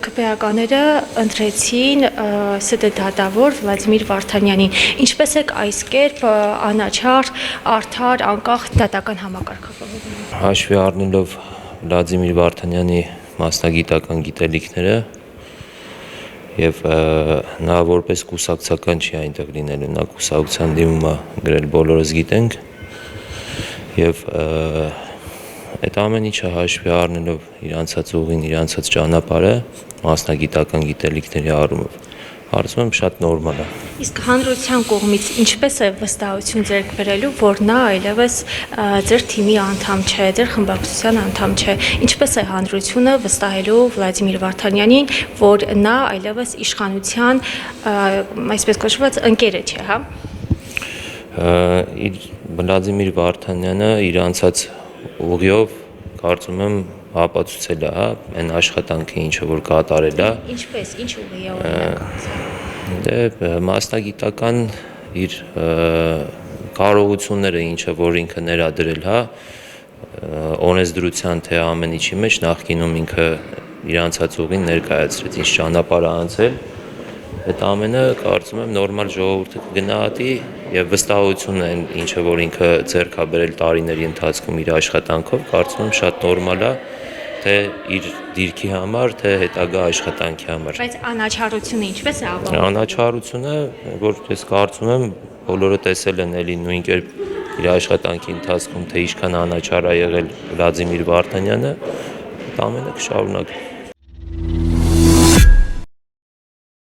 ՀԿՊ-ականները ընտրեցին ՍԴ դատավոր Վլադիմիր Վարդանյանին։ Ինչպես եք այս կերպ անաչառ, արդար, անկախ դատական համակարգը։ Հաշվի առնելով Վլադիմիր Վարդանյանի մասնագիտական գիտելիքները եւ նա որպես կուսակցական չի այնտեղ լինելու, նա կուսակցության դիմում է գրել, բոլորս գիտենք եւ այդ ամեն ինչը հաշվի առնելով իր անցած ուղին, իր անցած ճանապարհը մասնագիտական գիտելիքների առումով կարծում եմ շատ նորմալ է։ Իսկ հանրության կողմից ինչպես է վստահություն ձեռք բերելու, որ նա այլևս ձեր թիմի անդամ չէ, ձեր խմբակցության անդամ չէ։ Ինչպես է հանրությունը վստահելու Վլադիմիր Վարդանյանին, որ նա այլևս իշխանության, այսպես կոչված, ընկերը չէ, հա։ Վլադիմիր Վարդանյանը իր անցած ուղիով կարծում եմ ապացուցել է, հա, այն աշխատանքը, ինչը որ կատարել է։ Ինչպես, ինչ ուղի է օրինակ։ Դե մասնագիտական իր կարողությունները, ինչը որ ինքը ներադրել, հա, օրենսդրության թե ամեն ինչի մեջ նախկինում ինքը իր անցած ուղին ներկայացրեց, ինչ ճանապարհ է անցել, այդ ամենը կարծում եմ նորմալ ժողովուրդը կգնահատի եւ վստահություն է, ինչը որ ինքը ձեռք է բերել տարիների ընթացքում իր աշխատանքով, կարծում եմ շատ նորմալ է, թե իր դիրքի համար, թե հետագա աշխատանքի համար։ Բայց անաչառությունը ինչպես է ապահովում։ Անաչառությունը, որ ես կարծում եմ բոլորը տեսել են էլի նույն կերպ իր աշխատանքի ընթացքում, թե ինչքան անաչառ է եղել Վլադիմիր Վարդանյանը, այդ ամենը կշարունակվի։